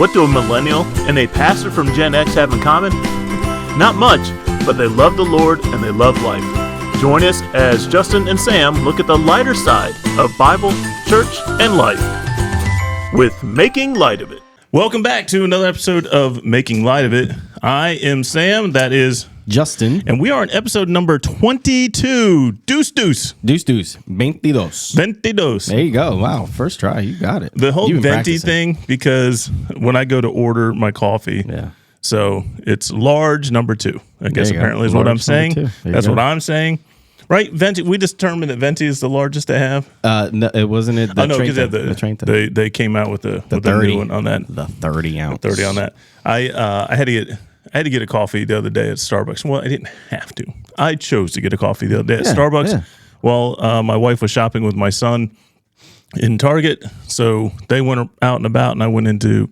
What do a millennial and a pastor from Gen X have in common? Not much, but they love the Lord and they love life. Join us as Justin and Sam look at the lighter side of Bible, church, and life with Making Light of It. Welcome back to another episode of Making Light of It. I am Sam, that is Justin. and we are on episode number 22. Deuce. 22. 22. There you go. Wow. First try. You got it. The whole You've been venti practicing. thing, because when I go to order my coffee, so it's large number 2. I guess you go. apparently is what I'm Large saying. number 2. There you That's go. what I'm saying. Right? Venti. We determined that venti is the largest to have. No, it wasn't it. The Oh no, because the Trenta. they came out with the 30 new one on that. The 30 ounce. 30 on that. I had to get a coffee the other day at Starbucks. Well, I didn't have to. I chose to get a coffee the other day at Starbucks. yeah. Well, my wife was shopping with my son in Target, so they went out and about, and I went in to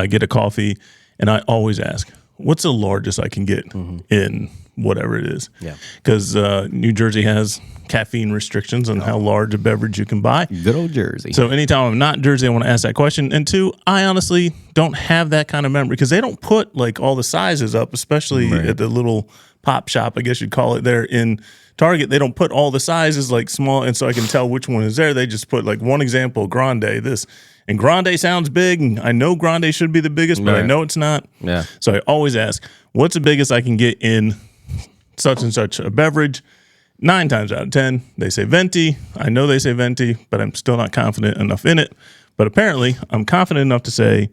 get a coffee. And I always ask, "What's the largest I can get in whatever it is?" Yeah. Because New Jersey has caffeine restrictions on how large a beverage you can buy. Good old Jersey. So anytime I'm not in Jersey, I want to ask that question. And 2, I honestly don't have that kind of memory because they don't put like all the sizes up, especially at the little pop shop, I guess you'd call it, there in Target. They don't put all the sizes like small, and so I can tell which one is there. They just put like one example, grande, this. And grande sounds big, and I know grande should be the biggest, but I Right. know it's not. Yeah. So I always ask, what's the biggest I can get in such and such a beverage? 9 times out of 10, they say venti. I know they say venti, but I'm still not confident enough in it. But apparently, I'm confident enough to say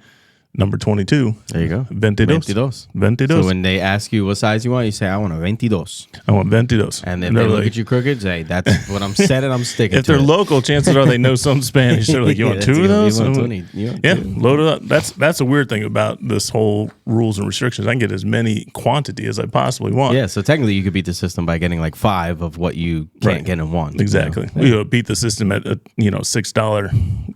number 22. There you go. 22. 22. So when they ask you what size you want, you say, I want a 22. I want 22. And if they're they look like, at you crooked, say, that's what I'm said and I'm sticking if to they're it. local, chances are they know some Spanish. They're like, you want Yeah, 2 of that's those? good. You want 20. You want Yeah, 2. load it up. That's a weird thing about this whole rules and restrictions. I can get as many quantity as I possibly want. Yeah, so technically you could beat the system by getting like 5 of what you can't Right. get in one. Exactly. You know? We beat the system at a $6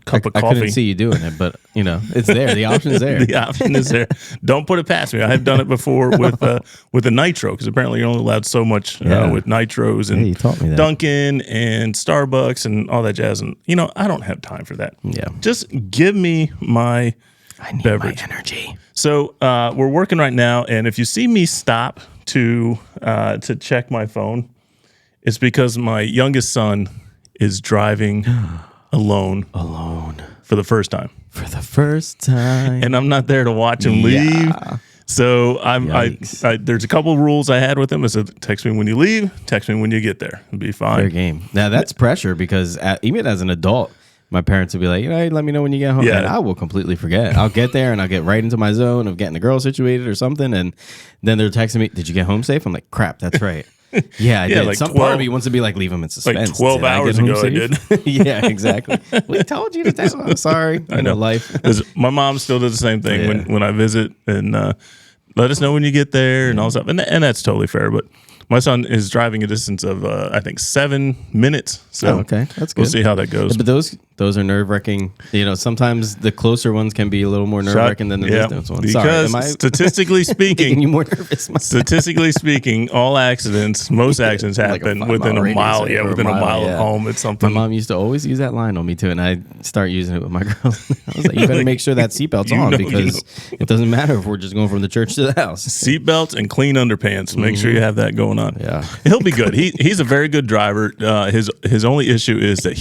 cup of I coffee. couldn't see you doing it, but it's there. The option's there. The option is there. Don't put it past me. I have done it before with a nitro, because apparently you're only allowed so much with nitros and Yeah, you taught me that. Dunkin' and Starbucks and all that jazz. And I don't have time for that. Yeah. Just give me my I need beverage. my energy. So we're working right now, and if you see me stop to check my phone, it's because my youngest son is driving alone for the first time. For the first time. And I'm not there to watch him leave. So Yikes. there's a couple rules I had with him. I said, text me when you leave, text me when you get there. It'll be fine. Fair game. Now that's pressure because even as an adult, my parents would be like, hey, let me know when you get home. Yeah. And I will completely forget. I'll get there and I'll get right into my zone of getting the girl situated or something. And then they're texting me, did you get home safe? I'm like, crap, that's right. Yeah, I did. like Some 12 part of me wants to be like, leave him in suspense. 12 Did I get hours home ago I safe? Yeah, exactly. We told you to text. I'm sorry. I know. Life. 'Cause my mom still does the same thing Yeah. when I visit, and let us know when you get there and all stuff. And that's totally fair. But my son is driving a distance of, I think, 7 minutes. So Okay, that's good. we'll see how that goes. But those are nerve wracking. Sometimes the closer ones can be a little more nerve wracking than the distance ones. Because Sorry, am I statistically making speaking, you more nervous? statistically speaking, all accidents, most accidents Like a happen 5-mile within a radius mile. or Yeah, a within a mile yeah. of home. It's My something. mom used to always use that line on me too, and I start using it with my girls. I was like, you better make sure that seatbelt's on because it doesn't matter if we're just going from the church to the house. Seatbelts and clean underpants. Make sure you have that going on. Yeah. He'll be good. He's a very good driver. His only issue is that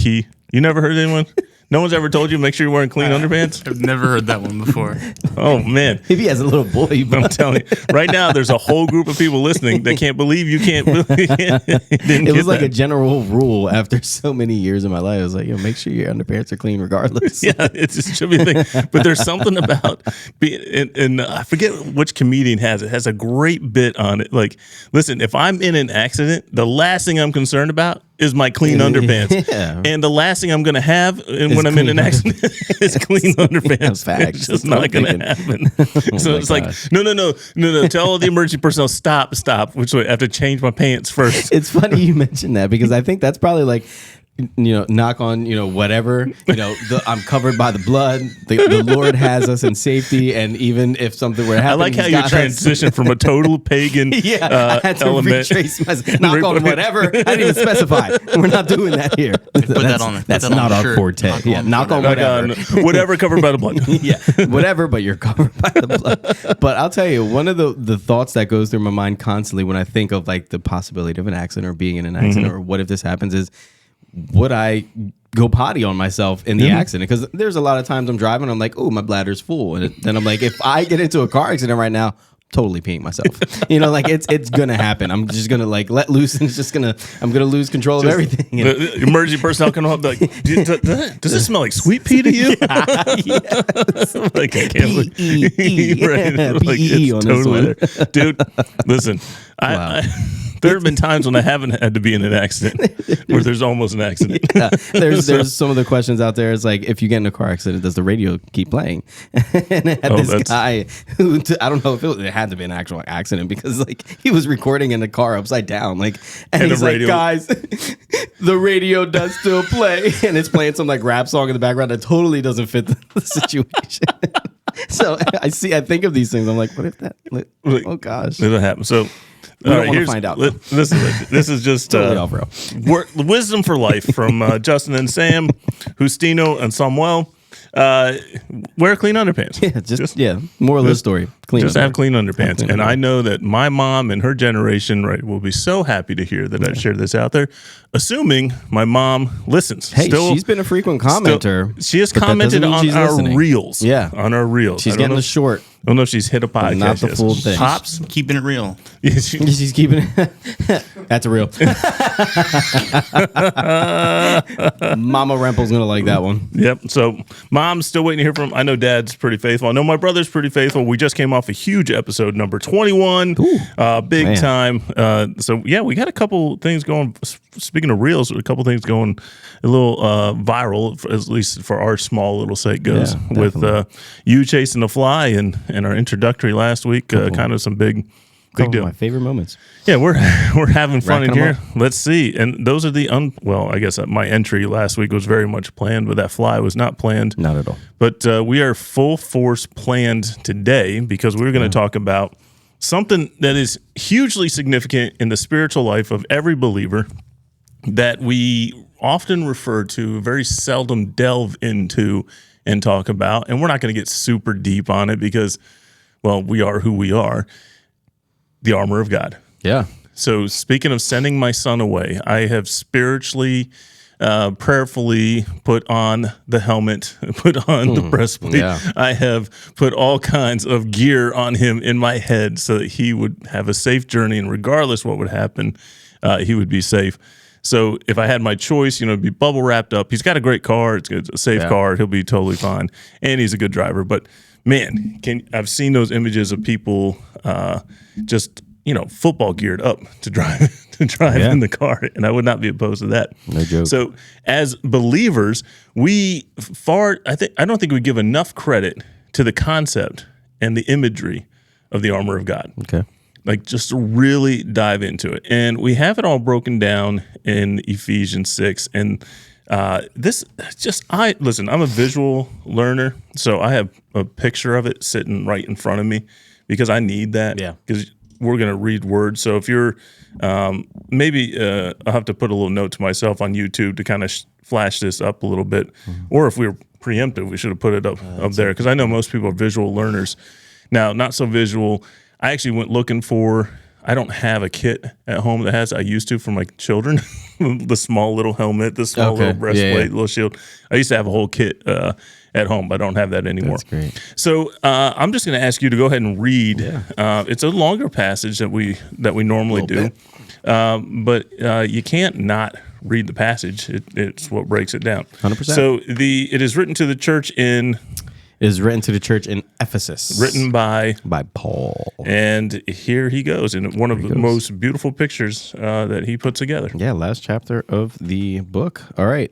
you never heard anyone? No one's ever told you make sure you're wearing clean underpants? I've never heard that one before. Oh, man. Maybe as a little boy, I'm but telling you, right now, there's a whole group of people listening that can't believe you can't. it was like a general rule after so many years of my life. I was like, make sure your underpants are clean regardless. Yeah, it should be a thing. But there's something about being, and I forget which comedian has it. Has a great bit on it. Like, listen, if I'm in an accident, the last thing I'm concerned about is my clean underpants. Yeah. And the last thing I'm going to have when I'm in an accident is clean underpants. Facts. It's just That's what not I'm going to happen. So my it's like, gosh. no. Tell all the emergency personnel, stop. Which way? I have to change my pants first. It's funny you mentioned that because I think that's probably like knock on, whatever, I'm covered by the blood. The Lord has us in safety. And even if something were to happen, I like how you transition from a total pagan I had to element. retrace myself. Knock on whatever. I didn't even specify. We're not doing that here. That's not our forte. Knock on whatever. Whatever covered by the blood. Whatever, but you're covered by the blood. But I'll tell you, one of the thoughts that goes through my mind constantly when I think of like the possibility of an accident or being in an accident or what if this happens is, would I go potty on myself in the accident? Because there's a lot of times I'm driving, I'm like, oh, my bladder's full. And then I'm like, if I get into a car accident right now, totally peeing myself. It's gonna happen. I'm just gonna like let loose, and I'm gonna lose control of everything. The emergency personnel can help. Like, does it smell like sweet pea to you? Yes. Like I can't. P-E-E. Right. Like, P-E-E on it's this totally one. there. Dude. Listen, Wow. there have been times when I haven't had to be in an accident where there's almost an accident. There's some of the questions out there. It's like, if you get in a car accident, does the radio keep playing? And it had this guy who, I don't know if it had to be an actual accident, because like he was recording in the car upside down, like, and he's like, guys, the radio does still play, and it's playing some like rap song in the background that totally doesn't fit the situation. So I think of these things. I'm like, what if that? Oh gosh, It'll happen. So. We don't want to find out. This is just totally off road. Wisdom for life from Justin and Sam, Justino and Samuel. Wear clean underpants. Yeah, moral of the story. Have clean underpants. And I know that my mom and her generation, right, will be so happy to hear that I've shared this out there, assuming my mom listens. Hey, she's been a frequent commenter. She has commented on our reels. Yeah. On our reels. She's getting the short. I don't know if she's hit a podcast. Not the full thing. Pops, keeping it real. Yeah, she's keeping it. That's real. Mama Rempel's going to like that one. Yep. So mom's still waiting to hear from. I know dad's pretty faithful. I know my brother's pretty faithful. We just came off a huge episode, number 21. Big man. time. So yeah, we got a couple things going. Speaking of reels, a couple things going a little viral, at least for our small little sake goes, with you chasing the fly and our introductory last week. Kind of some big deal. Of my favorite moments. Yeah, we're having fun in Racking 'em here. Let's see. And those are the I guess my entry last week was very much planned, but that fly was not planned. Not at all. But we are full force planned today because we're going to talk about something that is hugely significant in the spiritual life of every believer that we often refer to, very seldom delve into and talk about. And we're not going to get super deep on it because, well, we are who we are. The armor of God. Yeah. So speaking of sending my son away, I have spiritually, prayerfully put on the helmet, put on the breastplate. Yeah. I have put all kinds of gear on him in my head so that he would have a safe journey, and regardless what would happen, he would be safe. So if I had my choice, it'd be bubble wrapped up. He's got a great car. It's a safe car. He'll be totally fine. And he's a good driver. But man, I've seen those images of people just, football geared up to drive in the car. And I would not be opposed to that. No joke. So as believers, I don't think we give enough credit to the concept and the imagery of the armor of God. Okay. Like, just to really dive into it. And we have it all broken down in Ephesians 6. And I'm a visual learner, so I have a picture of it sitting right in front of me because I need that. Yeah. Because we're going to read words. So if you're, maybe I'll have to put a little note to myself on YouTube to kind of flash this up a little bit. Mm-hmm. Or if we were preemptive, we should have put it up there because I know most people are visual learners. Now, not so visual. I actually went looking I don't have a kit at home that has, I used to for my children, the small little helmet, the small little breastplate, little shield. I used to have a whole kit at home, but I don't have that anymore. That's great. So I'm just going to ask you to go ahead and read. Yeah. It's a longer passage that we normally do, but you can't not read the passage. It's what breaks it down. 100%. So it is written to the church in... It is written to the church in Ephesus. Written by Paul. And here he goes in one of the most beautiful pictures that he put together. Yeah, last chapter of the book. All right.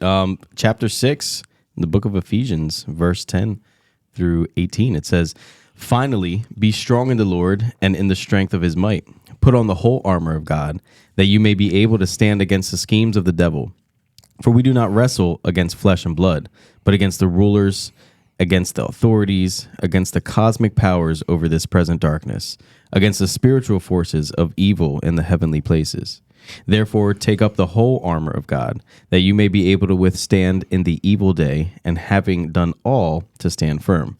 Chapter 6, the book of Ephesians, verse 10 through 18. It says, "Finally, be strong in the Lord and in the strength of his might. Put on the whole armor of God, that you may be able to stand against the schemes of the devil. For we do not wrestle against flesh and blood, but against the rulers, against the authorities, against the cosmic powers over this present darkness, against the spiritual forces of evil in the heavenly places. Therefore, take up the whole armor of God, that you may be able to withstand in the evil day, and having done all, to stand firm.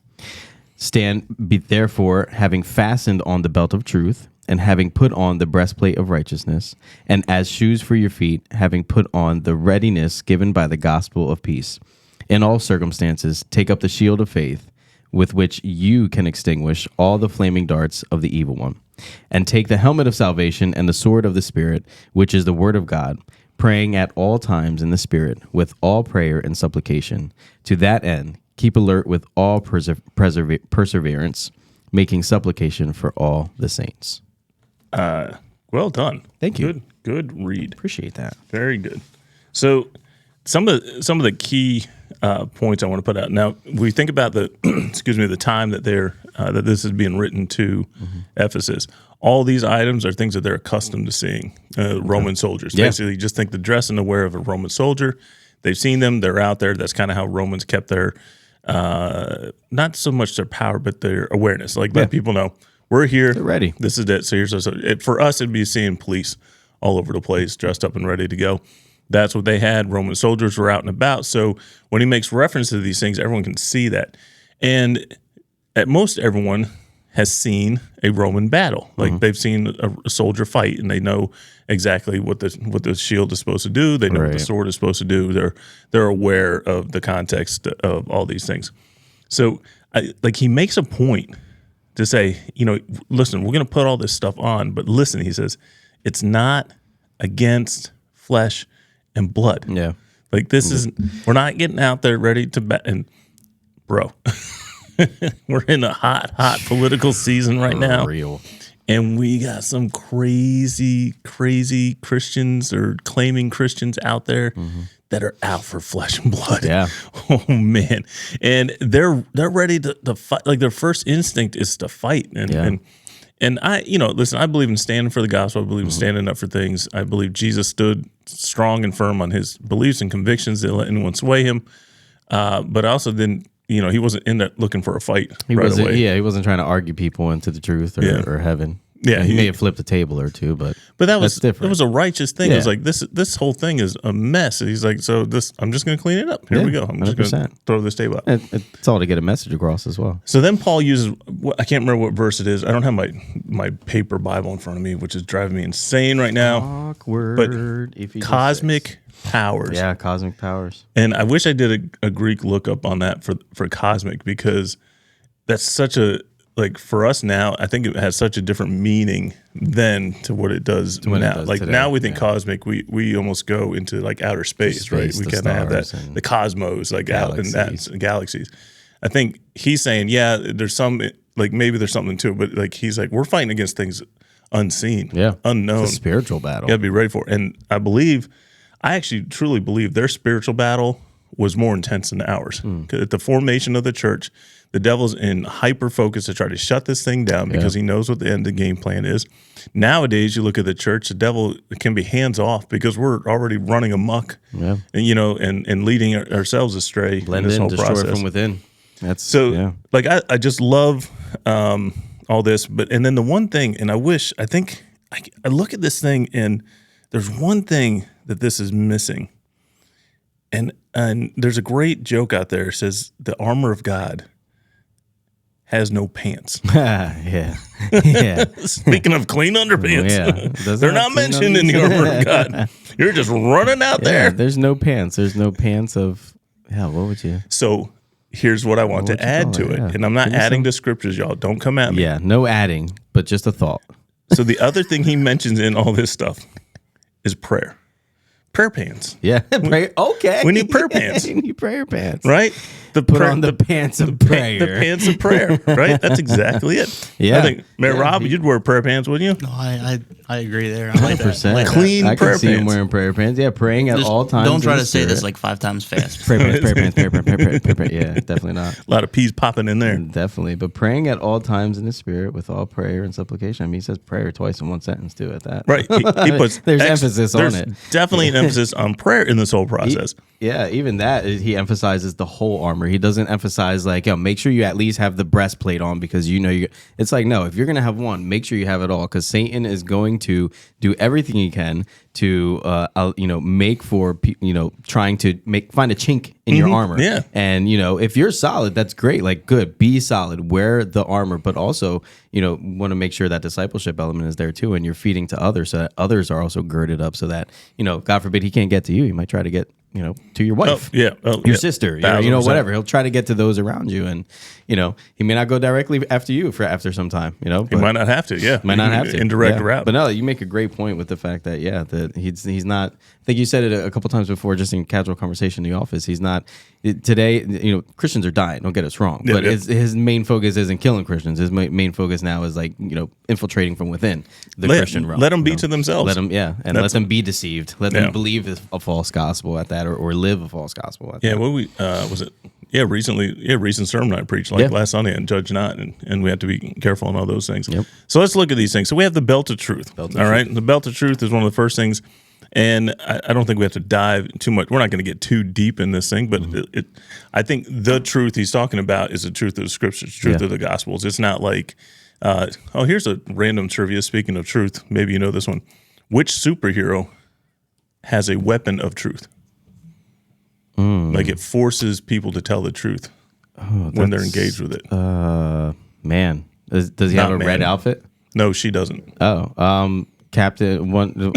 Therefore, having fastened on the belt of truth, and having put on the breastplate of righteousness, and as shoes for your feet, having put on the readiness given by the gospel of peace. In all circumstances, take up the shield of faith, with which you can extinguish all the flaming darts of the evil one. And take the helmet of salvation and the sword of the Spirit, which is the word of God, praying at all times in the Spirit, with all prayer and supplication. To that end, keep alert with all perseverance, making supplication for all the saints. Well done. Thank you. Good read. Appreciate that. Very good. So some of the key points I want to put out. Now, we think about the the time that that this is being written to Ephesus. All these items are things that they're accustomed to seeing. Roman soldiers. Yeah. Basically, just think the dress and the wear of a Roman soldier. They've seen them. They're out there. That's kind of how Romans kept their not so much their power, but their awareness. Like let people know we're here. They're ready. This is it. So for us, it'd be seeing police all over the place, dressed up and ready to go. That's what they had. Roman soldiers were out and about. So when he makes reference to these things, everyone can see that. And at most everyone has seen a Roman battle. Like they've seen a soldier fight, and they know exactly what the shield is supposed to do. They know what the sword is supposed to do. They're aware of the context of all these things. So he makes a point to say, listen, we're going to put all this stuff on, but listen, he says, it's not against flesh and blood. Yeah. Like this is, we're not getting out there ready to bet. And bro, we're in a hot political season right now. Real. And we got some crazy Christians or claiming Christians out there that are out for flesh and blood. Yeah. Oh man. And they're ready to fight. Like their first instinct is to fight. And I, listen, I believe in standing for the gospel. I believe in standing up for things. I believe Jesus stood strong and firm on his beliefs and convictions. Didn't let anyone sway him. But I also didn't, he wasn't in that looking for a fight right away. Yeah, he wasn't trying to argue people into the truth or heaven. Yeah, he may have flipped a table or two, but that was different. It was a righteous thing. Yeah. It was like this whole thing is a mess. And he's like, so I'm just going to clean it up. Here we go. I'm just going to throw this table out. It's all to get a message across as well. So then Paul uses, I can't remember what verse it is. I don't have my paper Bible in front of me, which is driving me insane right now. Awkward. But cosmic powers. Yeah, cosmic powers. And I wish I did a Greek lookup on that for cosmic, because that's such a, like for us now, I think it has such a different meaning than to what it does now. Like today, now we think cosmic, we almost go into like outer space, right? We kind of have that, the cosmos, like galaxies. Out in that galaxies. I think he's saying, there's some, like maybe there's something to it, but like he's like, we're fighting against things unseen, unknown. It's a spiritual battle. You gotta be ready for it. And I actually truly believe their spiritual battle was more intense than ours. At the formation of the church, the devil's in hyper focus to try to shut this thing down because he knows what the end of the game plan is. Nowadays, you look at the church, the devil can be hands off because we're already running amok, and and leading ourselves astray. Blend in this whole destroy process from within. That's so. Like I just love all this, and then the one thing, and I think I look at this thing, and there's one thing that this is missing, and there's a great joke out there. It says the armor of God has no pants. yeah. Speaking of clean underpants, they're not mentioned in the armor of God. You're just running out there. There's no pants. There's no pants of, what would you? So here's what I want to add to it. And I'm not adding to scriptures, y'all. Don't come at me. Yeah, no adding, but just a thought. So the other thing he mentions in all this stuff is prayer. Prayer pants. Yeah, prayer. Okay. We need prayer pants. We need prayer pants. Right? put on the pants of prayer. The pants of prayer, right? That's exactly it. Yeah. I think, Mayor Rob, you'd wear prayer pants, wouldn't you? No, I agree there. I like that. 100%. I like that. Clean I prayer can see him pants. wearing prayer pants. Yeah, praying at Just all times. Don't try in to the say this spirit. like 5 times fast. prayer pants, prayer pants, prayer pants, prayer pants, prayer pants. Yeah, definitely not. A lot of peas popping in there. Definitely, but praying at all times in the spirit with all prayer and supplication. I mean, he says prayer twice in one sentence too. At that, Right. He puts There's emphasis on there's it. Definitely an emphasis on prayer in this whole process. Yeah, even that he emphasizes the whole armor. He doesn't emphasize like, yo, make sure you at least have the breastplate on because you know you. It's like no, if you're gonna have one, make sure you have it all because Satan is going to do everything he can to make for trying to find a chink in your armor. Yeah. And if you're solid, that's great. Like good, be solid, wear the armor, but also want to make sure that discipleship element is there too, and you're feeding to others so that others are also girded up so that God forbid he can't get to you, he might try to get to your wife, your sister, whatever. He'll try to get to those around you, and he may not go directly after you after some time. He might not have to. Yeah, might not have to. Indirect route. But no, you make a great point with the fact that that he's not. I think you said it a couple times before, just in casual conversation in the office. He's not today. Christians are dying. Don't get us wrong, but his main focus isn't killing Christians. His main focus now is like infiltrating from within the Christian realm. Let them be to themselves. Let them, let them be deceived. Let them believe a false gospel at that, or live a false gospel at that. Yeah, what was it? Yeah, recent sermon I preached last Sunday and Judge Not, and we have to be careful on all those things. Yep. So let's look at these things. So we have the belt of truth. Right, the belt of truth is one of the first things, and I don't think we have to dive too much. We're not going to get too deep in this thing, but I think the truth he's talking about is the truth of the scriptures, truth of the gospels. It's not like, here's a random trivia. Speaking of truth, maybe you know this one. Which superhero has a weapon of truth? Like it forces people to tell the truth when they're engaged with it. Man, does he have a red outfit? No, she doesn't. Oh, Captain Wonder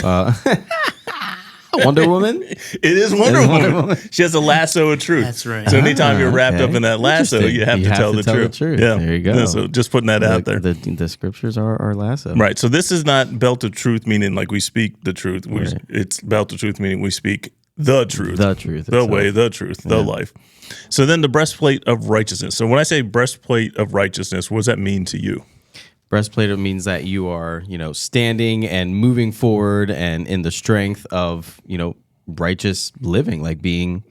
Woman? It is Wonder Woman. She has a lasso of truth. That's right. So anytime you're wrapped up in that lasso, Interesting. you have to tell the truth. Yeah. There you go. Yeah, so just putting that out there. The scriptures are lasso. Right. So this is not belt of truth, meaning like we speak the truth. It's belt of truth, meaning we speak the truth. The truth. The way, the truth, the life. So then the breastplate of righteousness. So when I say breastplate of righteousness, what does that mean to you? Breastplate means that you are, standing and moving forward and in the strength of, righteous living, like being,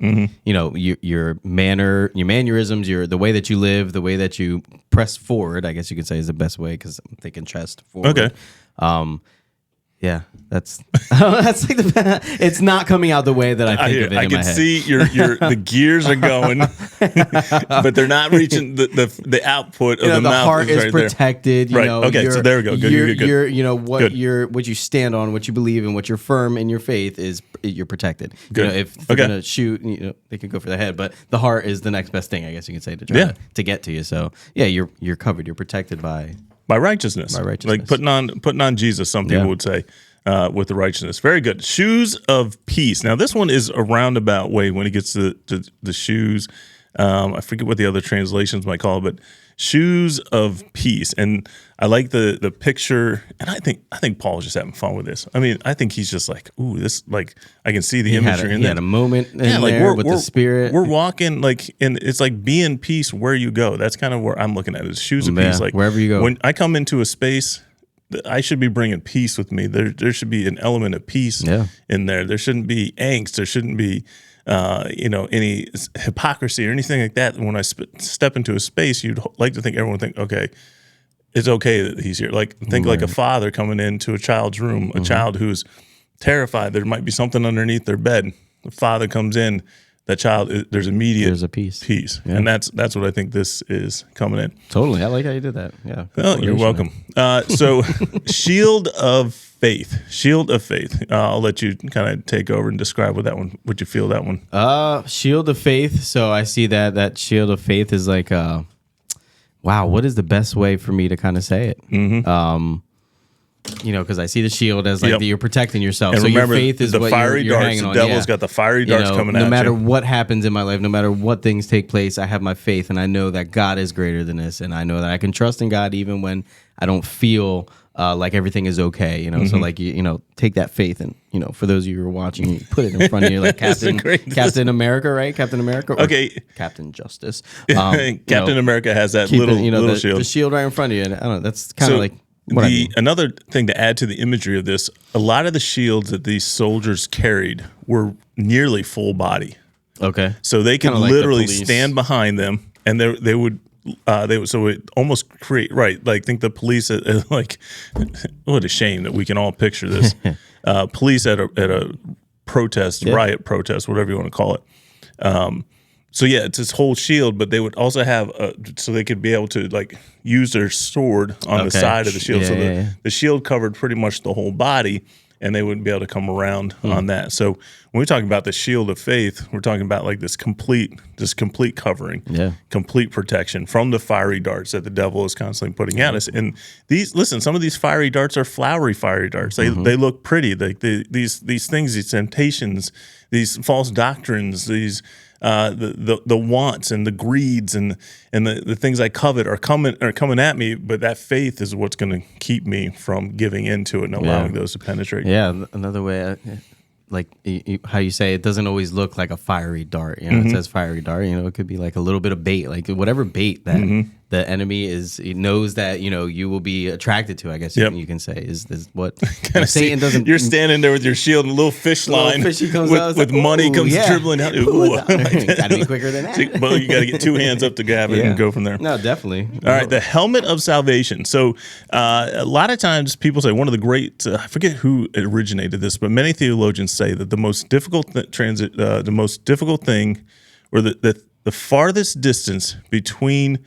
your mannerisms, the way that you live, the way that you press forward, I guess you could say is the best way because I'm thinking chest forward. Okay. Yeah, that's that's like it's not coming out the way that I think of it. I in my can head. see the gears are going, but they're not reaching the output of the mouth. The heart is right protected. Right. Okay. So there we go. Good. You're what you stand on, what you believe in, what you're firm in your faith is you're protected. Good. If they're gonna shoot, they can go for the head, but the heart is the next best thing. I guess you could say to try to get to you. So yeah, you're covered. You're protected by righteousness. Like putting on Jesus. Some people would say. With the righteousness. Very good. Shoes of peace. Now, this one is a roundabout way when it gets to the shoes. I forget what the other translations might call it, but shoes of peace. And I like the picture. And I think Paul's just having fun with this. I mean, I think he's just like, ooh, this, like, I can see the imagery in there. He had a moment in there with the Spirit. We're walking, like, and it's like be in peace where you go. That's kind of where I'm looking at it. Shoes of peace. Like, wherever you go. When I come into a space, I should be bringing peace with me. There should be an element of peace in there. There shouldn't be angst. There shouldn't be, any hypocrisy or anything like that. When I step into a space, you'd like to think everyone think, okay, it's okay that he's here. Like think like a father coming into a child's room, a child who's terrified. There might be something underneath their bed. The father comes in. That child, there's a peace. Yeah. And that's what I think this is coming in. Totally, I like how you did that. Yeah. Oh, you're welcome. So, shield of faith. I'll let you kind of take over and describe what that one. Would you feel that one? Shield of faith. So I see that shield of faith is like, wow. What is the best way for me to kind of say it? Mm-hmm. Because I see the shield as like you're protecting yourself. And so remember, your faith is the what fiery you're darts. hanging on. The devil's got the fiery darts coming at you. No matter what happens in my life, no matter what things take place, I have my faith, and I know that God is greater than this, and I know that I can trust in God even when I don't feel like everything is okay, you know. So like you know, take that faith, and you know, for those of you who are watching, you put it in front of you, like Captain America, right? Captain America, or Okay. Captain Justice. Captain America has that keep little it, you know, little the, shield. the shield right in front of you, and I don't know. That's kind of So like what I mean. another thing to add to the imagery of this, a lot of the shields that these soldiers carried were nearly full body. Okay, So they could Kinda like the literally police. stand behind them, and they would so it almost create right. Like think the police like what a shame that we can all picture this. Police at a protest, riot protest, whatever you want to call it. So yeah, it's this whole shield, but they would also have so they could be able to like use their sword on the side of the shield. So the shield covered pretty much the whole body, and they wouldn't be able to come around on that. So when we're talking about the shield of faith, we're talking about like this complete covering, complete protection from the fiery darts that the devil is constantly putting at us. And some of these fiery darts are flowery fiery darts. They look pretty. Like these things, these temptations, these false doctrines, these the wants and the greeds and the things I covet are coming at me, but that faith is what's going to keep me from giving into it and allowing those to penetrate. Yeah, another way, like how you say, it doesn't always look like a fiery dart. You know, it says fiery dart. You know, it could be like a little bit of bait, like whatever bait that the enemy he knows that you know you will be attracted to. I guess you can say is what Satan doesn't. You're standing there with your shield and a little fish line fishy comes with, out, it's with like, money ooh, comes yeah. dribbling out. Gotta be quicker than that. Well, you got to get two hands up to grab it and go from there. No, definitely. All right, the helmet of salvation. So a lot of times people say one of the great, I forget who originated this, but many theologians say that the most difficult thing, or the farthest distance between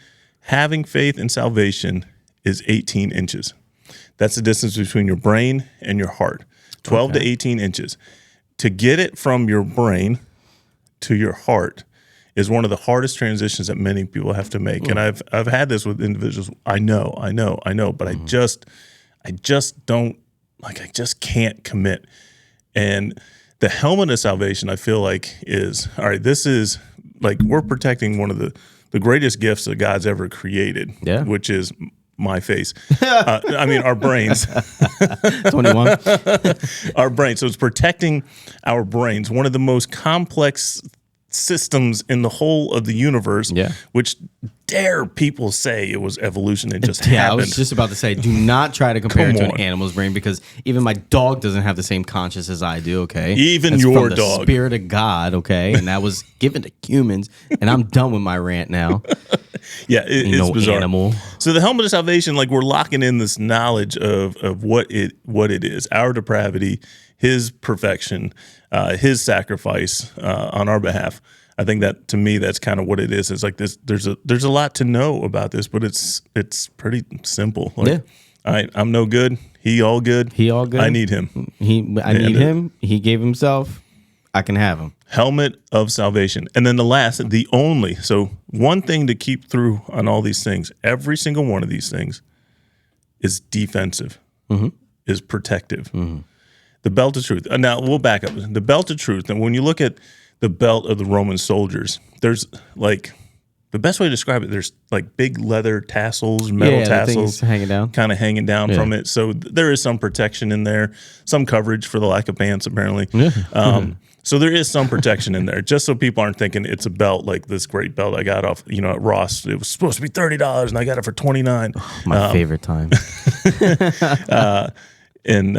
having faith and salvation is 18 inches. That's the distance between your brain and your heart, 12 to 18 inches. To get it from your brain to your heart is one of the hardest transitions that many people have to make. And I've had this with individuals. I know, but I just don't, like, I just can't commit. And the helmet of salvation, I feel like, is, all right, this is like we're protecting one of the greatest gifts that God's ever created, which is my face. I mean, our brains. 21. Our brains. So it's protecting our brains, one of the most complex systems in the whole of the universe, which dare people say it was evolution and just happened. I was just about to say, do not try to compare it to an animal's brain, because even my dog doesn't have the same conscience as I do, okay? Even That's your from dog. the spirit of God, okay? And that was given to humans, and I'm done with my rant now. Yeah, it's bizarre. Animal. So the helmet of salvation, like we're locking in this knowledge of what it is, our depravity, His perfection, His sacrifice on our behalf. I think that, to me, that's kind of what it is. It's like this. There's a lot to know about this, but it's pretty simple. Like, all right, I'm no good. He all good. He all good. I need Him. I need Him. He gave Himself. I can have Him. Helmet of salvation. And then the only, so one thing to keep through on all these things, every single one of these things is defensive, is protective. The belt of truth. Now, we'll back up. The belt of truth, and when you look at the belt of the Roman soldiers, there's like, the best way to describe it, there's like big leather tassels, metal tassels hanging down. kind of hanging down from it. So there is some protection in there, some coverage for the lack of pants, apparently. So there is some protection in there, just so people aren't thinking it's a belt like this great belt I got off, at Ross. It was supposed to be $30 and I got it for $29. My favorite time. And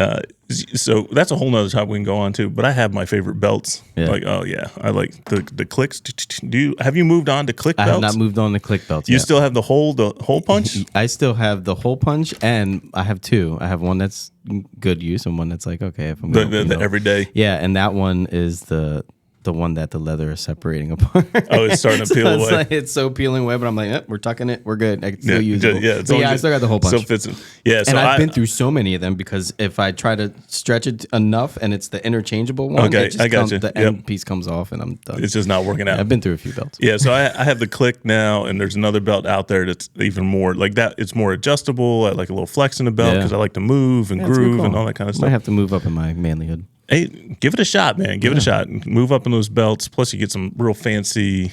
so that's a whole nother topic we can go on to. But I have my favorite belts. Like, I like the clicks. Have you moved on to click belts? I have not moved on to click belts. You still have the hole punch? I still have the hole punch, and I have two. I have one that's good use and one that's like, okay, if I'm going the everyday. Yeah, and that one is the one that the leather is separating apart. Oh, it's starting to peel away. Like, it's so peeling away, but I'm like, we're tucking it. We're good. I can still use it. Yeah, I still got the whole punch. So fits in. Yeah, so and I've been through so many of them, because if I try to stretch it enough and it's the interchangeable one, the end piece comes off and I'm done. It's just not working out. I've been through a few belts. Yeah, so I have the click now, and there's another belt out there that's even more like that. It's more adjustable. I like a little flex in the belt because I like to move and groove and all that kind of stuff. I have to move up in my manlyhood. Hey, give it a shot, man. Give it a shot. Move up in those belts. Plus, you get some real fancy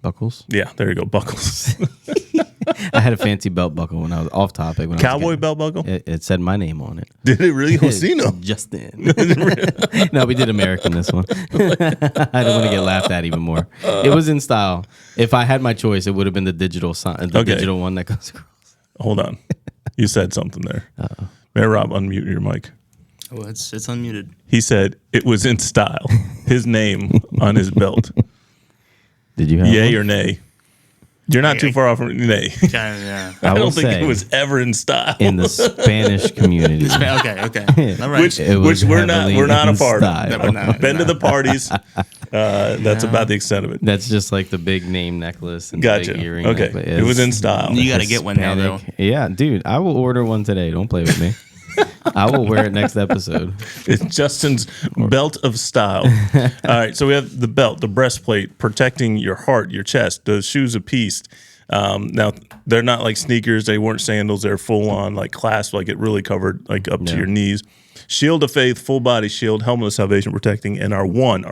buckles. Yeah, there you go, buckles. I had a fancy belt buckle when I was off topic. When Cowboy belt buckle? It said my name on it. Did it really? Josino. Justin. No, we did American this one. I didn't want to get laughed at even more. It was in style. If I had my choice, it would have been the digital sign, the digital one that goes across. Hold on. You said something there. Mayor Rob, unmute your mic. Oh, it's unmuted. He said it was in style. His name on his belt. Did you have Yay one? or nay? You're not too far off from nay. Kind of, yeah. I will don't think say, it was ever in style. in the Spanish community. Okay. All right. which It was we're not heavily we're not a in part style. of. No, no, Been to no. the parties. That's about the extent of it. That's just like the big name necklace and Gotcha. the big earring. Okay. necklace. It was in style. You got to get one now, though. Hispanic. Yeah, dude, I will order one today. Don't play with me. I will wear it next episode. It's Justin's belt of style. All right, so we have the belt, the breastplate, protecting your heart, your chest, the shoes of peace. Now they're not like sneakers; they weren't sandals. They're full on like clasp, like it really covered like up to your knees. Shield of faith, full body shield, helmet of salvation, protecting, and our one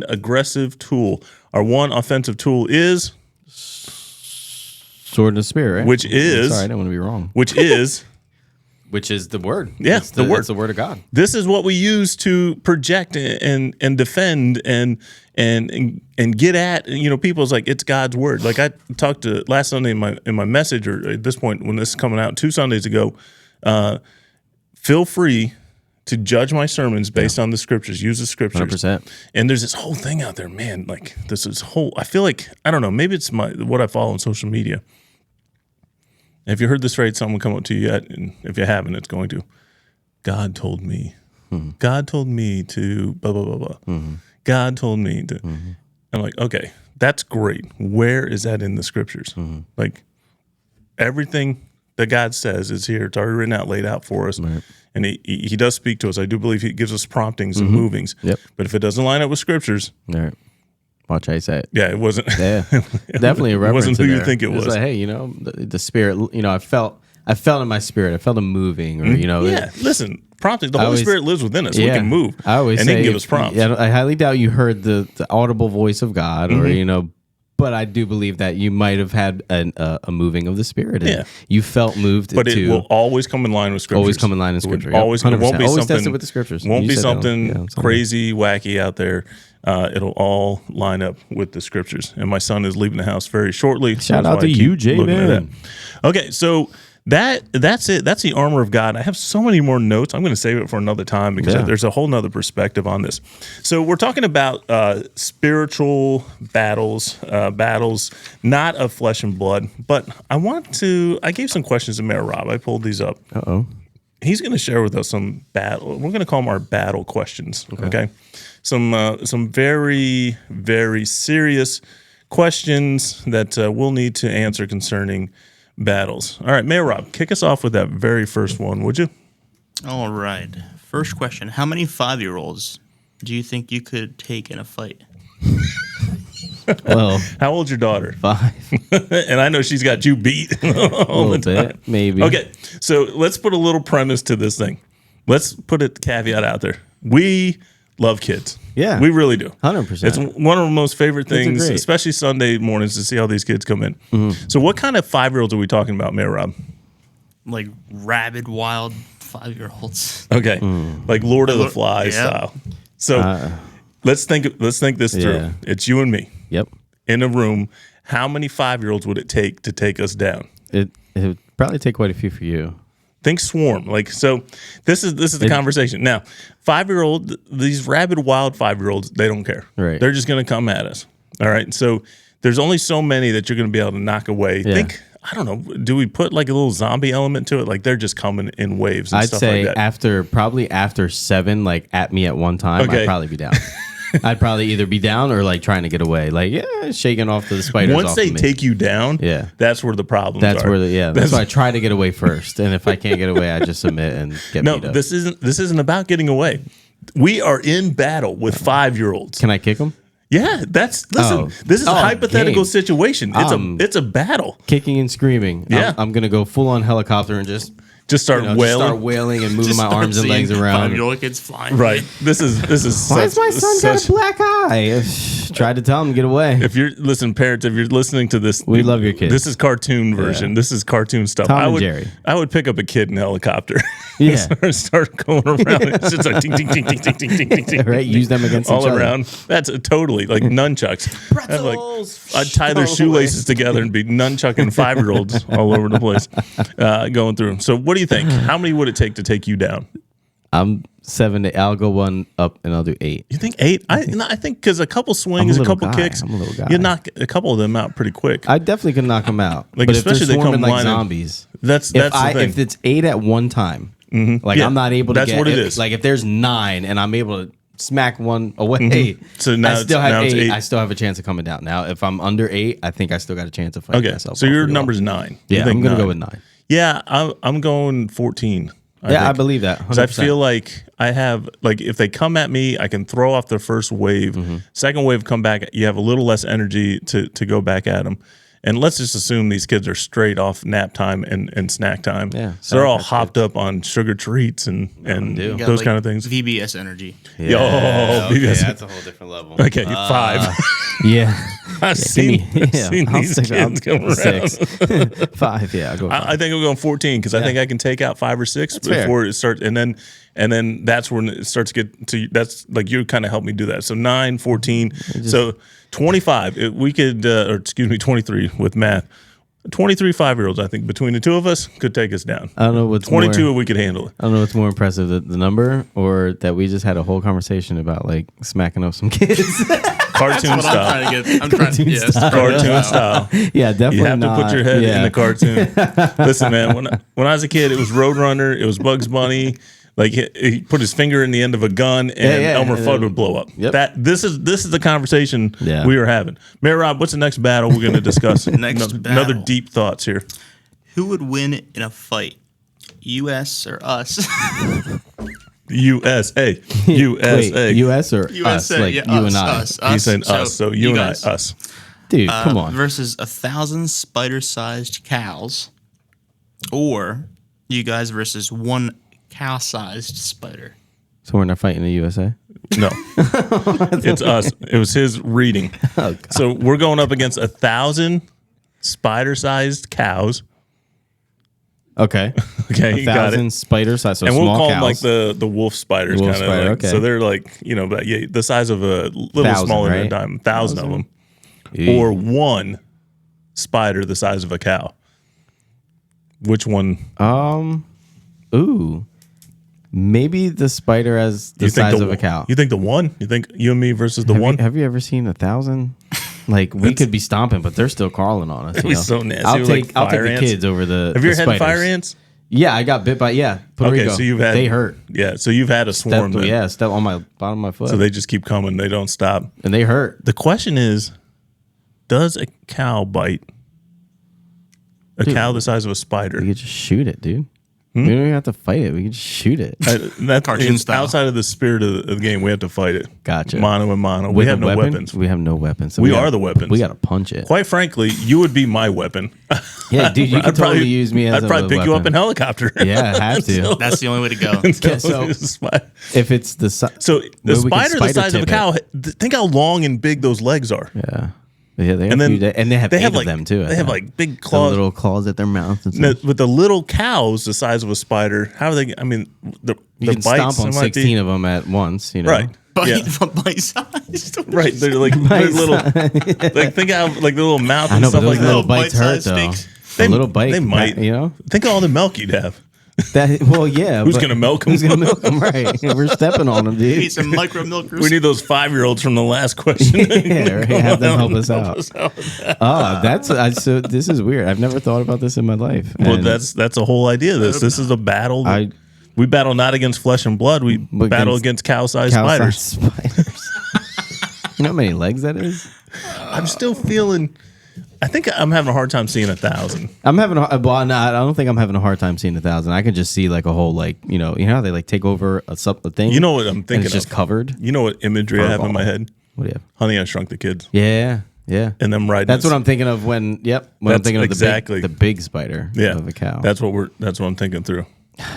aggressive tool, our one offensive tool is Sword of the Spirit, right? Which is- Sorry, I didn't want to be wrong. which is the word. Yeah, It's the word. It's the word of God. this is what we use to project and defend and get at, you know, people's like it's God's word. Like I talked to last Sunday in my message, or at this point when this is coming out 2 Sundays ago, feel free to judge my sermons based on the scriptures. Use the scriptures. 100%. And there's this whole thing out there, man. Like this is whole. I feel like I don't know. Maybe it's what I follow on social media. If you heard this phrase, someone come up to you yet, and if you haven't, it's going to. God told me. God told me to blah blah blah blah. God told me to. I'm like, okay, that's great. Where is that in the scriptures? Like everything that God says is here. It's already written out, laid out for us. Right. And he does speak to us. I do believe he gives us promptings and movings. Yep. But if it doesn't line up with scriptures, All right. Watch how you say it. yeah, it wasn't. Yeah, definitely a It reference. wasn't who in you there. think it It's was. like, hey, you know, the spirit. You know, I felt in my spirit. I felt a moving, or you know, Yeah, listen, prompting. The Holy always- Spirit lives within us. We yeah. can move. I always and say he can give if- us prompts. Yeah, I highly doubt you heard the audible voice of God, or you know. But I do believe that you might have had a moving of the spirit. And Yeah. you felt moved But to it will always come in line with scriptures. always come in line in It would scripture. Yep, Always, it won't 100%. be Always something. test it with the scriptures. Won't You be said that. something Yeah, something. crazy, wacky out there. It'll all line up with the scriptures. And my son is leaving the house very shortly. Shout That's out why to I keep you, J looking at Man. that. Okay, so that's it. That's the armor of God. I have so many more notes. I'm going to save it for another time because Yeah. there's a whole nother perspective on this. So we're talking about spiritual battles, battles not of flesh and blood. But I gave some questions to Mayor Rob. I pulled these up. Uh-oh. He's going to share with us some battle. We're going to call them our battle questions. Okay. Some very, very serious questions that we'll need to answer concerning battles. All right, Mayor Rob, kick us off with that very first one, would you? All right. First question. How many 5-year-olds do you think you could take in a fight? Well, How old's your daughter? 5. And I know she's got you beat A all the little time. bit, maybe. Okay, so let's put a little premise to this thing. Let's put a caveat out there. We love kids. Yeah. We really do. 100%. It's one of our most favorite Kids are things, great. especially Sunday mornings, to see how these kids come in. So what kind of 5-year-olds are we talking about, Mayor Rob? Like rabid, wild 5-year-olds. Okay, like Lord of the Flies Yeah. style. So let's think this through. Yeah. It's you and me Yep. in a room. How many 5-year-olds would it take to take us down? It would probably take quite a few for you. Think swarm. Like, so this is the conversation. Now, 5-year-old, these rabid wild 5-year-olds, they don't care. Right. They're just going to come at us. All right. So there's only so many that you're going to be able to knock away. Yeah. Think, I don't know, do we put like a little zombie element to it? Like they're just coming in waves and I'd stuff say like that. after 7, like at me at one time, Okay. I'd probably be down. I'd probably either be down or like trying to get away, like shaking off the spiders. Once off they of me. take you down, Yeah. that's where the problems that's are. where that's why I try to get away first, and if I can't get away, I just submit and get No, beat up. this isn't about getting away. We are in battle with 5-year-olds. Can I kick them? Yeah, this is a Oh, hypothetical game. situation. It's a battle. Kicking and screaming. Yeah. I'm gonna go full on helicopter and just just start Just wailing. start wailing and moving Just my start arms and seeing legs around. 5-year-old kids flying. Right. This is Why such, has my son got a such- black eye? Tried to tell him to get away. If you're parents, if you're listening to this, We love your kids. This is cartoon version. This is cartoon stuff. Tom I and would, Jerry. I would pick up a kid in a helicopter. Yeah. start going around. It's just like ting ting ting ting ting ting ting ting ting. Right, use them against all each other. around. That's totally like nunchucks. I'd tie their shoelaces together and be nunchucking 5-year-olds all over the place, going through them. So, what do you think? How many would it take to take you down? I'm 7 to. I'll go 1 up and I'll do 8. You think 8? I think because a couple swings, a little couple guy. kicks, I'm a little guy. you knock a couple of them out pretty quick. I definitely could knock them out. Like, but especially if they they're come swarming like lining- zombies. That's If the thing. if it's 8 at one time, like Yeah, I'm not able to that's get what it if- is. Like if there's 9 and I'm able to smack one away, So now I it's- still have now it's 8. I still have a chance of coming down. Now if I'm under 8, I think I still got a chance of fighting Okay, myself. so off your pretty well. number's 9. You Yeah, think I'm gonna 9. go with 9. Yeah, I'm going 14. I think. believe that. 'Cause I 100%. feel like I have, like, if they come at me, I can throw off the first wave. Mm-hmm. Second wave come back, you have a little less energy to go back at them. And let's just assume these kids are straight off nap time and snack time. Yeah, so they're all Sour Patch hopped up on sugar treats and do. You got, those like, kind of things. VBS energy. Yo, okay, because- that's a whole different level. Okay, 5. Yeah. I've seen, I've seen I'll these stick- I'll kids come go around. 6. 5, yeah, I'll go 5. I think I'm going 14 because I think I can take out 5 or 6 fair. before it starts, and then that's when it starts to get to. That's like you kind of help me do that. So 9, 14, so 25. We could, or excuse me, 23 with math. 23 5-year-olds, I think, between the two of us could take us down. I don't know what's 22, more, we could handle it. I don't know what's more impressive, the number or that we just had a whole conversation about like smacking up some kids. Cartoon What style. I'm trying to get. I'm trying to. Yes. Cartoon style. Yeah, definitely. You have to put your head yeah. in the cartoon. Listen, man, when I was a kid, it was Roadrunner, it was Bugs Bunny. Like he put his finger in the end of a gun, and Yeah, Elmer and Fudd then- would blow up. Yep. This is the conversation Yeah. we were having. Mayor Rob, what's the next battle we're going to discuss? Next Another battle. deep thoughts here. Who would win in a fight? U.S. or us? USA, Wait, USA. US or us? USA. Like Yeah, you us, and I. us. He said us, so you and guys. I, us. Dude, come on. Versus 1,000 spider-sized cows, or you guys versus 1 cow-sized spider. So we're not fighting the USA? No, it's us. It was his reading. Oh, God. So we're going up against 1,000 spider-sized cows. Okay. Okay, you got it. 1,000 spider size, so And small we'll call cows. them like the wolf spiders, Wolf kind of. spider, Like, okay. So they're like, but yeah, the size of a little 1,000, smaller than a right? dime. 1,000 of them, Yeah. or 1 spider the size of a cow. Which one? Ooh. Maybe the spider as the you think size of a cow. You think the 1? You think you and me versus the have 1? You, have you ever seen 1,000? Like we could be stomping, but they're still crawling on us. That'd You be know? so nasty. I'll Like take fire the ants. kids over the. Have you the ever had spiders. fire ants? Yeah, I got bit by Puerto Okay, Rico. so you've had they hurt. Yeah, so you've had a swarm. Step, then. yeah, step on my bottom of my foot, So they just keep coming. They don't stop. and they hurt. The question is, does a cow bite? A cow the size of a spider? We could just shoot it, dude. Hmm? We don't even have to fight it. We can just shoot it. That Cartoon is style. outside of the spirit of the game. We have to fight it. Gotcha. Mono and mono. We With have a no weapon? weapons. We have no weapons. So We gotta- are the weapons. We got to punch it. Quite frankly, you would be my weapon. Yeah, dude, you I'd could totally use me as I'd a probably pick you up weapon. in helicopter. Yeah, I have to. That's the only way to go. so- If it's the si- So the Maybe we can spider the size of a tip cow. Think how long and big those legs are. yeah, they have And then and they have eight have of like them too. I They have think. like big The claws. little claws at their mouth. And No, stuff. with the little cows the size of a spider, how are they? I mean, the You the can bites stomp on might be- 16 of them at once. You know, Right. Bite, Yeah. bite sized. Right. They're like they're little. Like think how like the little mouth I and know, but stuff those like little that. bites hurt bite-sized though. steaks. A little bite, They might. you know. Think of all the milk you'd have. That well, yeah. Who's but gonna milk 'em? Who's gonna milk them? Right. We're stepping on them, Need dude. some micro milkers. We need those 5-year-olds from the last question. Yeah, right, have them help us out. us out. Oh, so this is weird. I've never thought about this in my life. Well, And that's the whole idea of this. This is a battle. that- I- we battle not against flesh and blood. We battle against cow-sized cow-sized spiders. spiders. You know how many legs that is? I'm still feeling. I think I'm having a hard time seeing 1,000. I'm having a well, no, I don't think I'm having a hard time seeing 1,000. I can just see like a whole like you know how they like take over a thing. You know what I'm and thinking it's just of? covered. You know what imagery I have in my head? What do you have? Honey, I Shrunk the Kids. Yeah, yeah. And them riding. That's this- what I'm thinking of when. Yep, when I'm That's thinking of exactly- the big spider Yeah, of a cow. That's what I'm thinking through.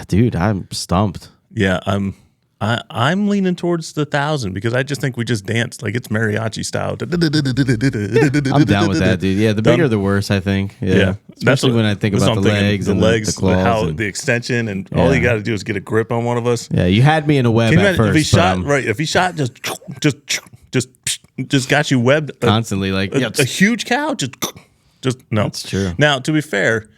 Dude, I'm stumped. Yeah, I'm leaning towards the 1,000 because I just think we just dance like it's mariachi style. I'm down with that, dude. Yeah, the bigger the worse, I think. Yeah. Especially when I think that's about what the I'm thinking. legs the and legs, the claws. how and- the extension, and all you got to do is get a grip on one of us. yeah, you had me in a web Can you at imagine first. if he but shot I'm right? If he shot just got you webbed constantly like, a huge cow, just no. That's true. Now, to be fair,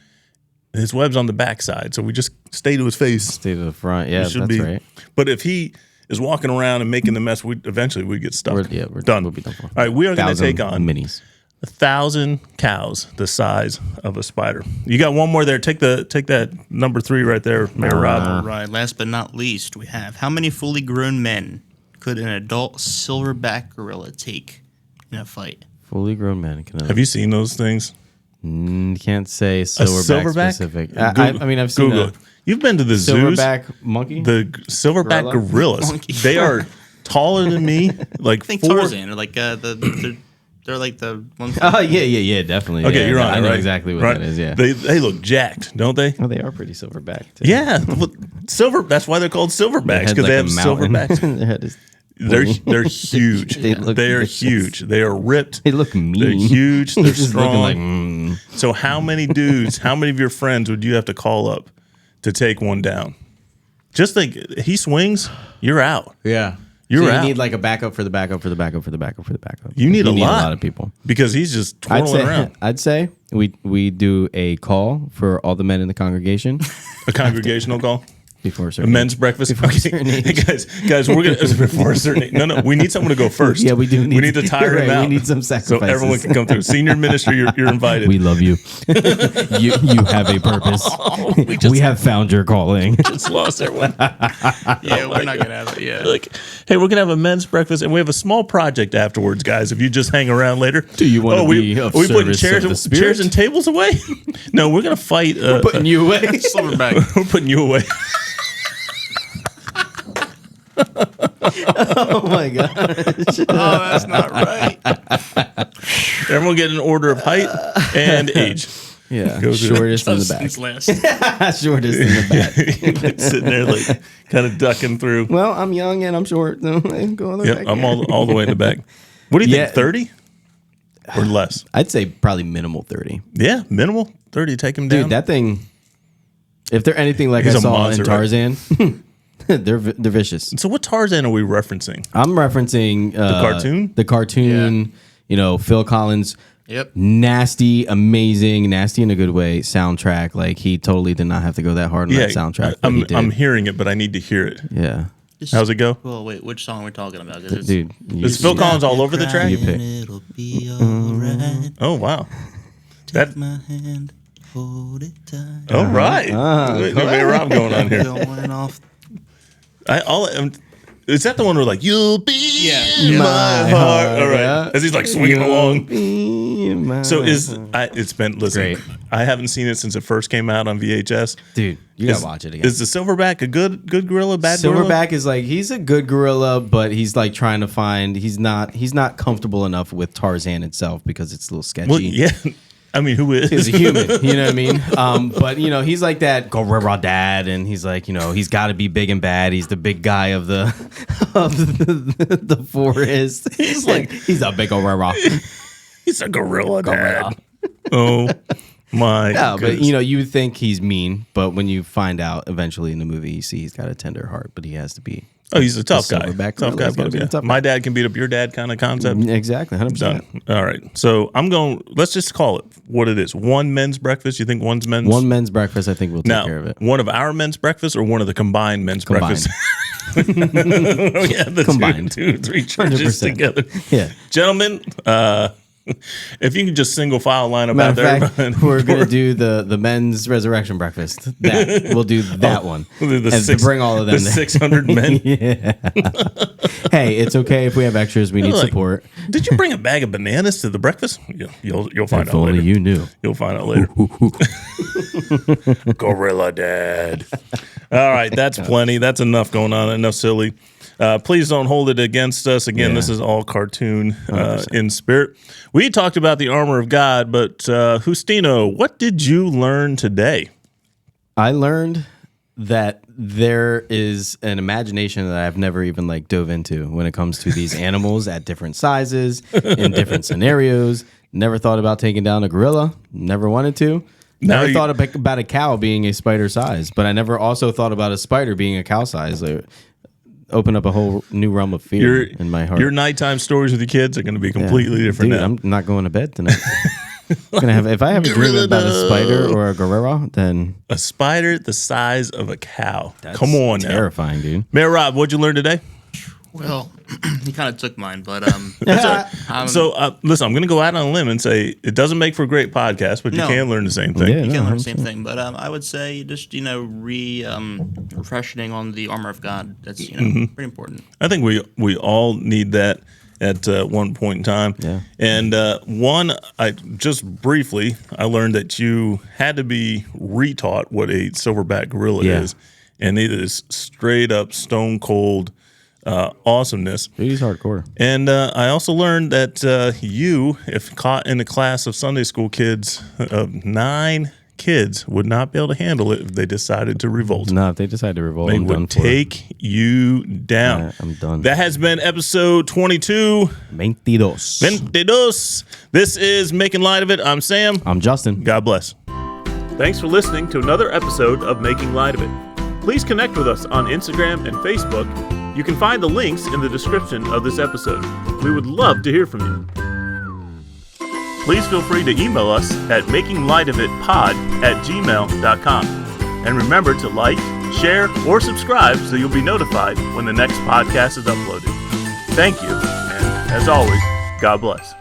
his web's on the backside, so we just stay to his face. stay to the front. Yeah, Should that's be. right. But if he is walking around and making the mess, we eventually we'd get stuck. We're done. We'll be done for. All right, we are going to 1,000 take on minis. 1,000 cows the size of a spider. You got one more there. Take that number 3 right there, Mayor Rob. All right. Last but not least, we have how many fully grown men could an adult silverback gorilla take in a fight? Fully grown man. Have you seen those things? Can't say silverback specific. I mean, I've seen Google. a You've been to the zoos. silverback monkey. The silverback Gorilla? gorillas. Monkey. They are taller than me. Like I think 4. Tarzan or like they're like the ones. Oh yeah, definitely. Okay, yeah, you're on I it, know right? exactly what Right. that is. Yeah. They look jacked, don't they? Oh, they are pretty silverback. Too. Yeah, well, silver. That's why they're called Their silverbacks head's because they like have a mountain. silverbacks. Their head is. They're huge. They look They are vicious. huge. They are ripped. They look mean. They're huge. They're He's just looking strong. like. So how many dudes? How many of your friends would you have to call up to take one down? Just think, he swings, you're out. Yeah. You're so you out. need like a backup for the backup for the backup for the backup for the backup. You need a lot. of people. Because he's just twirling around. I'd say we do a call for all the men in the congregation A congregational call. before a A certain men's breakfast. Before a Okay. certain age. Hey guys, we're gonna before a certain age. No, we need someone to go first. Yeah, we do. We need to tire right, him out. We need some so sacrifices. everyone can come through. Senior ministry, you're invited. We love you. you have a purpose. we have found your calling. just lost everyone. Yeah, we're not gonna have it. Yeah. Like, hey, we're gonna have a men's breakfast, and we have a small project afterwards, guys. If you just hang around later, Do you wanna be of are we putting service chairs, of the Spirit? chairs and tables away? No, we're gonna fight. Putting you away. Silverback. we're putting you away. Oh my god. Oh, that's not right. Everyone get an order of height and age. Yeah. Go through Shortest in the Justin's last. back. Shortest in the back. Sitting there like kind of ducking through. Well, I'm young and I'm short. So I can go on the Yep, back I'm here. all the way in the back. What do you Yeah. think? 30 or less? I'd say probably minimal 30. Yeah, minimal 30. Take him down. Dude, that thing. If they're anything like He's I a saw monster, in right? Tarzan, they're vicious. So what Tarzan are we referencing? I'm referencing the cartoon? The cartoon. You know, Phil Collins. Yep. Nasty, amazing, nasty in a good way. Soundtrack, like he totally did not have to go that hard on that soundtrack. But he did. I'm hearing it, but I need to hear it. Yeah, How's it go? Well, wait, which song are we talking about? 'Cause it's- dude. Is Phil Collins all over the track? You pick. It'll be alright. Oh wow! That My hand, hold it tight. all right. Wait, wait, Rob going on here. Going off. Is that the one where like you'll be Yeah. in my heart? All right, yeah. as he's like swinging along. So So it's been listen. Great. I haven't seen it since it first came out on VHS. dude, you gotta watch it again. Is the silverback a good gorilla? Bad gorilla? Silverback is like he's a good gorilla, but he's like trying to find. He's not comfortable enough with Tarzan itself because it's a little sketchy. Well, yeah. I mean, who is? He's a human, you know what I mean? But you know, he's like that gorilla dad, and he's like, you know, he's got to be big and bad. He's the big guy of the the forest. He's like he's a big gorilla. He's a gorilla dad. Oh my! Yeah, but goodness. you know, you would think he's mean, but when you find out eventually in the movie, you see he's got a tender heart, but he has to be Oh, he's a tough The guy. silverback Tough guy. gorilla's gotta be yeah. the tough My dad can beat up your dad kind of concept. exactly 100%. Done. All right. So I'm going. Let's just call it what it is. One men's breakfast. You think one's men's? One men's breakfast, I think we'll take Now, care of it. one of our men's breakfasts or one of the combined men's Combined. breakfasts? Yeah, the Combined. two, 3 churches 100%. together. Yeah. Gentlemen, if you can just single file line up Matter out of there. fact, we're gonna do the men's resurrection breakfast. That we'll do that one. We'll do the And six- to bring all of them. The 600 men. Hey, it's okay if we have extras. We need Like, support. Did you bring a bag of bananas to the breakfast? You'll find If out only later. you knew. You'll find out later. Gorilla Dad. All right, that's plenty. That's enough going on. Enough silly. Please don't hold it against us. Again, Yeah. this is all cartoon in spirit. We talked about the armor of God, but Justino, what did you learn today? I learned that there is an imagination that I've never even like dove into when it comes to these animals at different sizes, in different scenarios. Never thought about taking down a gorilla. Never wanted to. Never thought about a cow being a spider size, but I never also thought about a spider being a cow size. Like, open up a whole new realm of fear in my heart. Your nighttime stories with your kids are going to be completely different Dude, now. I'm not going to bed tonight. If I have a dream about a spider or a gorilla, then A spider the size of a cow. Come on now. terrifying, dude. Mayor Rob, what'd you learn today? Well, he kind of took mine, but So, listen, I'm going to go out on a limb and say it doesn't make for a great podcast, but you No. can learn the same thing. Yeah. you can learn the 100%. same thing. But I would say just refreshing on the armor of God. That's pretty important. I think we all need that at one point in time. Yeah. And I learned that you had to be retaught what a silverback gorilla Yeah. is, and it is straight up stone cold awesomeness. Dude, he's hardcore. And I also learned that you, if caught in a class of Sunday school kids of 9 kids, would not be able to handle it if they decided to revolt. No, if they decide to revolt, They I'm done would for. take you down. Yeah, I'm done. That has been episode 22. 22. This is Making Light of It. I'm Sam. I'm Justin. God bless. Thanks for listening to another episode of Making Light of It. Please connect with us on Instagram and Facebook. You can find the links in the description of this episode. We would love to hear from you. Please feel free to email us at makinglightofitpod@gmail.com. And remember to like, share, or subscribe so you'll be notified when the next podcast is uploaded. Thank you, and as always, God bless.